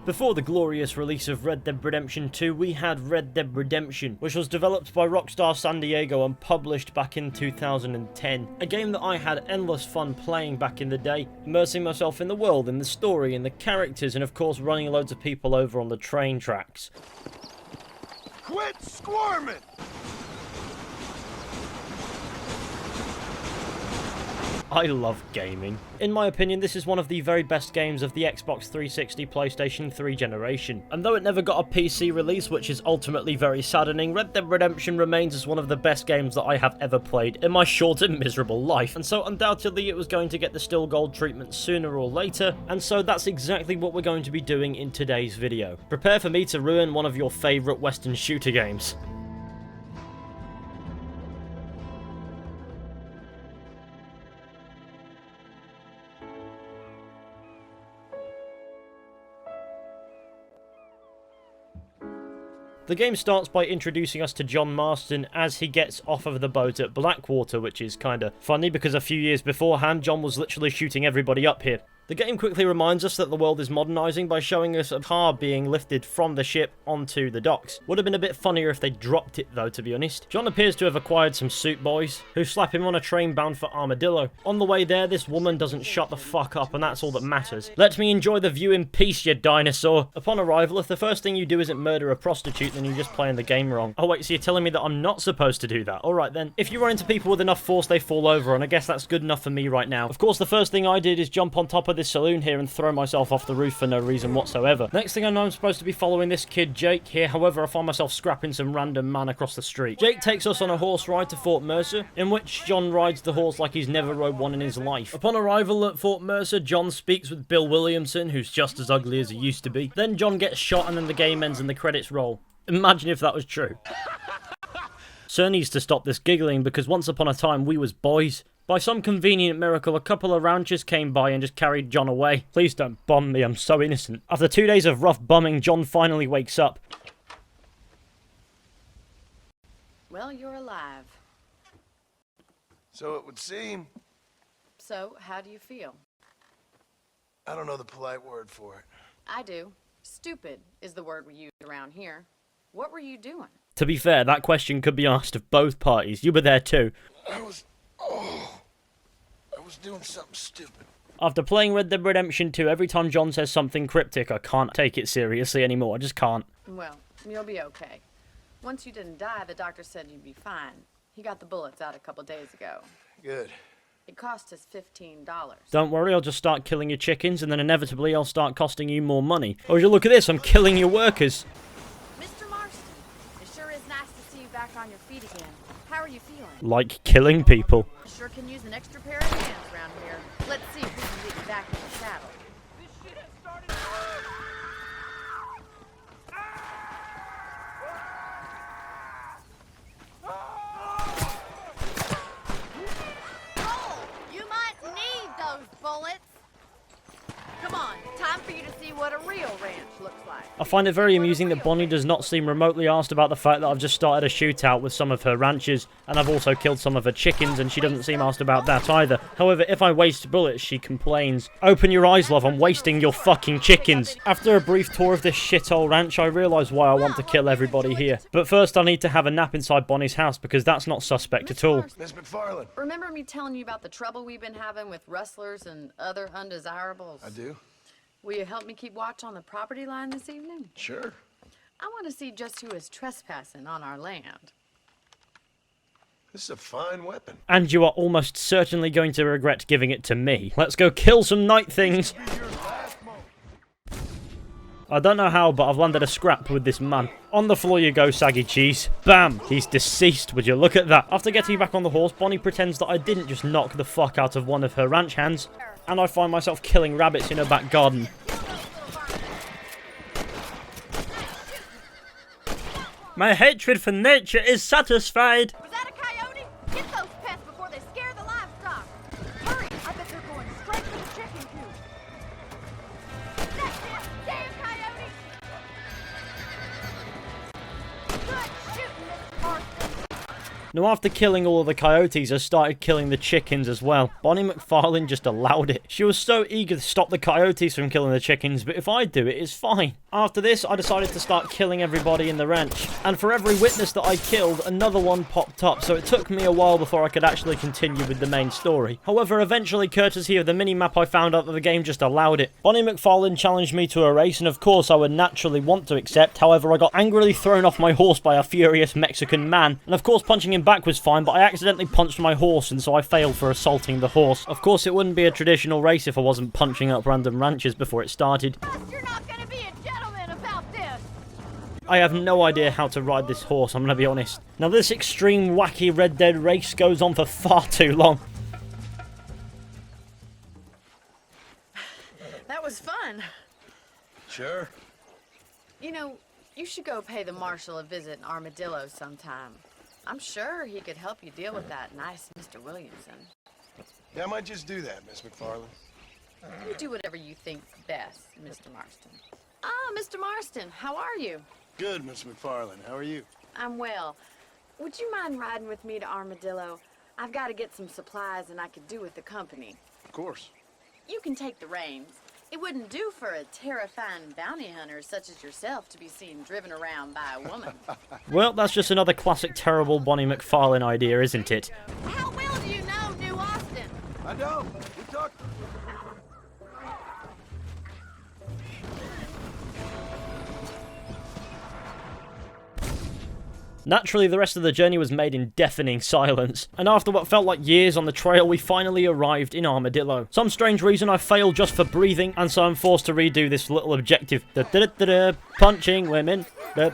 Before the glorious release of Red Dead Redemption 2, we had Red Dead Redemption, which was developed by Rockstar San Diego and published back in 2010. A game that I had endless fun playing back in the day, immersing myself in the world, in the story, in the characters, and of course running loads of people over on the train tracks. Quit squirming! I love gaming. In my opinion, this is one of the very best games of the Xbox 360 PlayStation 3 generation. And though it never got a PC release, which is ultimately very saddening, Red Dead Redemption remains as one of the best games that I have ever played in my short and miserable life. And so undoubtedly it was going to get the Still Gold treatment sooner or later, and so that's exactly what we're going to be doing in today's video. Prepare for me to ruin one of your favourite Western shooter games. The game starts by introducing us to John Marston as he gets off of the boat at Blackwater, which is kinda funny because a few years beforehand John was literally shooting everybody up here. The game quickly reminds us that the world is modernising by showing us a car being lifted from the ship onto the docks. Would have been a bit funnier if they dropped it though, to be honest. John appears to have acquired some suit boys, who slap him on a train bound for Armadillo. On the way there, this woman doesn't shut the fuck up, and that's all that matters. Let me enjoy the view in peace, you dinosaur. Upon arrival, if the first thing you do isn't murder a prostitute, then you're just playing the game wrong. Oh wait, so you're telling me that I'm not supposed to do that? Alright then. If you run into people with enough force, they fall over, and I guess that's good enough for me right now. Of course, the first thing I did is jump on top of this saloon here and throw myself off the roof for no reason whatsoever. Next thing I know, I'm supposed to be following this kid Jake here, however I find myself scrapping some random man across the street. Jake takes us on a horse ride to Fort Mercer, in which John rides the horse like he's never rode one in his life. Upon arrival at Fort Mercer, John speaks with Bill Williamson, who's just as ugly as he used to be. Then John gets shot and then the game ends and the credits roll. Imagine if that was true. Sir needs to stop this giggling because once upon a time we was boys. By some convenient miracle, a couple of ranchers came by and just carried John away. Please don't bomb me, I'm so innocent. After 2 days of rough bumming, John finally wakes up. Well, you're alive. So it would seem. So, how do you feel? I don't know the polite word for it. I do. Stupid is the word we use around here. What were you doing? To be fair, that question could be asked of both parties. You were there too. I was doing something stupid. After playing Red Dead Redemption 2, every time John says something cryptic, I can't take it seriously anymore. I just can't. Well, you'll be okay. Once you didn't die, the doctor said you'd be fine. He got the bullets out a couple days ago. Good. It cost us $15. Don't worry, I'll just start killing your chickens, and then inevitably I'll start costing you more money. Oh, you look at this, I'm killing your workers. Mr. Marston, it sure is nice to see you back on your feet again. How are you feeling? Like killing people. Sure can use an extra pair of hands around here. Let's see if we can get you back in the saddle. This shit has started. Oh, you might need those bullets. Come on, time for you to see what a real ranch looks like. I find it very amusing that Bonnie does not seem remotely asked about the fact that I've just started a shootout with some of her ranchers, and I've also killed some of her chickens, and she doesn't seem asked about that either. However, if I waste bullets, she complains. Open your eyes, love, I'm wasting your fucking chickens. After a brief tour of this shithole ranch, I realise why I want to kill everybody here. But first I need to have a nap inside Bonnie's house, because that's not suspect at all. Miss McFarland. Remember me telling you about the trouble we've been having with rustlers and other undesirables? I do? Will you help me keep watch on the property line this evening? Sure. I want to see just who is trespassing on our land. This is a fine weapon. And you are almost certainly going to regret giving it to me. Let's go kill some night things. I don't know how, but I've landed a scrap with this man. On the floor you go, saggy cheese. Bam! He's deceased, would you look at that? After getting back on the horse, Bonnie pretends that I didn't just knock the fuck out of one of her ranch hands, and I find myself killing rabbits in her back garden. My hatred for nature is satisfied. Was that a coyote? Get those pests before they scare the livestock. Hurry! I bet they're going straight for the chicken coop. That's it! Damn coyote! Good shooting, Mr. Marston. Now, after killing all of the coyotes, I started killing the chickens as well. Bonnie McFarlane just allowed it. She was so eager to stop the coyotes from killing the chickens, but if I do it, it's fine. After this, I decided to start killing everybody in the ranch. And for every witness that I killed, another one popped up, so it took me a while before I could actually continue with the main story. However, eventually, courtesy of the mini-map, I found out that the game just allowed it. Bonnie McFarlane challenged me to a race, and of course I would naturally want to accept. However, I got angrily thrown off my horse by a furious Mexican man, and of course punching him back was fine, but I accidentally punched my horse, and so I failed for assaulting the horse. Of course, it wouldn't be a traditional race if I wasn't punching up random ranches before it started. You're not gonna be a gentleman about this. I have no idea how to ride this horse, I'm gonna be honest. Now, this extreme wacky Red Dead race goes on for far too long. That was fun. Sure. You know, you should go pay the marshal a visit in Armadillo sometime. I'm sure he could help you deal with that nice Mr. Williamson. Yeah, I might just do that, Miss McFarlane. You do whatever you think's best, Mr. Marston. Ah, Mr. Marston, how are you? Good, Miss McFarlane. How are you? I'm well. Would you mind riding with me to Armadillo? I've got to get some supplies and I could do with the company. Of course. You can take the reins. It wouldn't do for a terrifying bounty hunter such as yourself to be seen driven around by a woman. Well, that's just another classic terrible Bonnie McFarlane idea, isn't it? How well do you know New Austin? I don't. We talked. Naturally, the rest of the journey was made in deafening silence, and after what felt like years on the trail, we finally arrived in Armadillo. Some strange reason I failed just for breathing, and so I'm forced to redo this little objective. Punching women. You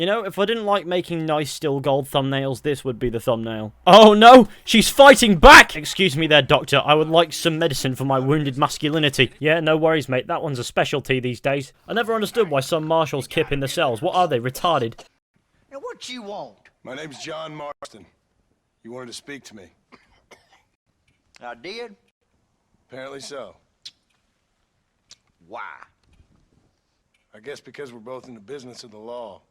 know, if I didn't like making nice still gold thumbnails, this would be the thumbnail. Oh no! She's fighting back! Excuse me there, doctor. I would like some medicine for my wounded masculinity. Yeah, no worries, mate. That one's a specialty these days. I never understood why some marshals kip in the cells. What are they, retarded? Now, what you want? My name's John Marston. You wanted to speak to me. I did? Apparently so. Why? I guess because we're both in the business of the law.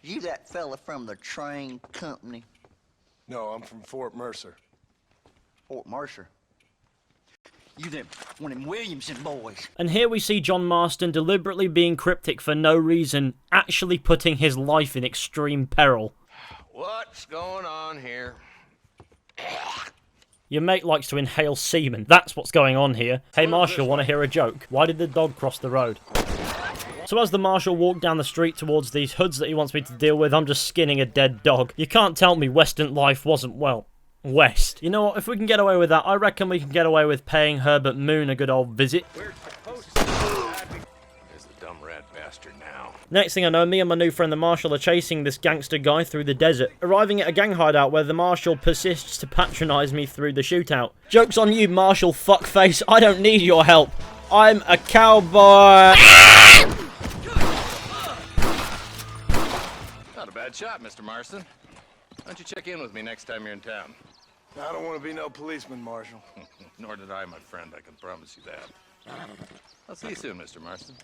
You that fella from the train company? No, I'm from Fort Mercer. Fort Mercer? You them, one of them Williamson boys. And here we see John Marston deliberately being cryptic for no reason, actually putting his life in extreme peril. What's going on here? Your mate likes to inhale semen. That's what's going on here. Hey Marshal, want to hear a joke? Why did the dog cross the road? So as the Marshal walked down the street towards these hoods that he wants me to deal with, I'm just skinning a dead dog. You can't tell me Western life wasn't, well, West. You know what, if we can get away with that, I reckon we can get away with paying Herbert Moon a good old visit. We're supposed to There's the dumb rat bastard now. Next thing I know, me and my new friend the Marshal are chasing this gangster guy through the desert, arriving at a gang hideout where the Marshal persists to patronise me through the shootout. Joke's on you, Marshal fuckface, I don't need your help. I'm a cowboy. Not a bad shot, Mr. Marston. Why don't you check in with me next time you're in town? I don't want to be no policeman, Marshal. Nor did I, my friend. I can promise you that. I'll see you soon, Mr. Marston.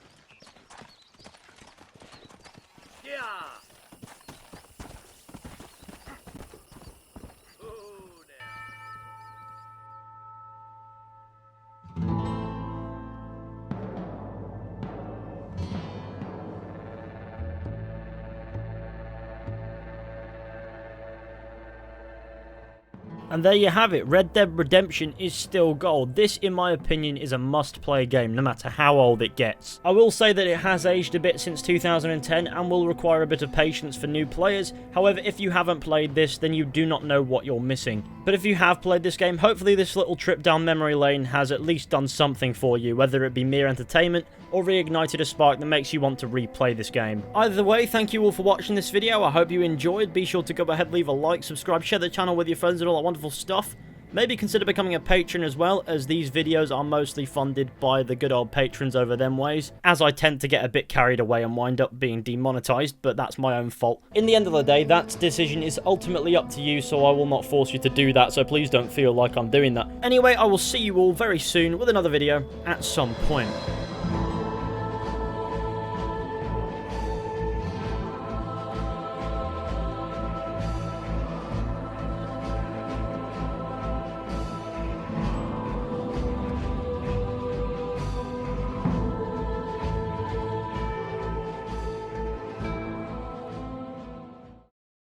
Yeah. And there you have it, Red Dead Redemption is still gold. This, in my opinion, is a must-play game, no matter how old it gets. I will say that it has aged a bit since 2010 and will require a bit of patience for new players. However, if you haven't played this, then you do not know what you're missing. But if you have played this game, hopefully this little trip down memory lane has at least done something for you, whether it be mere entertainment or reignited a spark that makes you want to replay this game. Either way, thank you all for watching this video. I hope you enjoyed. Be sure to go ahead, leave a like, subscribe, share the channel with your friends and all that wonderful stuff. Maybe consider becoming a patron as well, as these videos are mostly funded by the good old patrons over them ways, as I tend to get a bit carried away and wind up being demonetized, but that's my own fault. In the end of the day, that decision is ultimately up to you, so I will not force you to do that, so please don't feel like I'm doing that. Anyway, I will see you all very soon with another video at some point.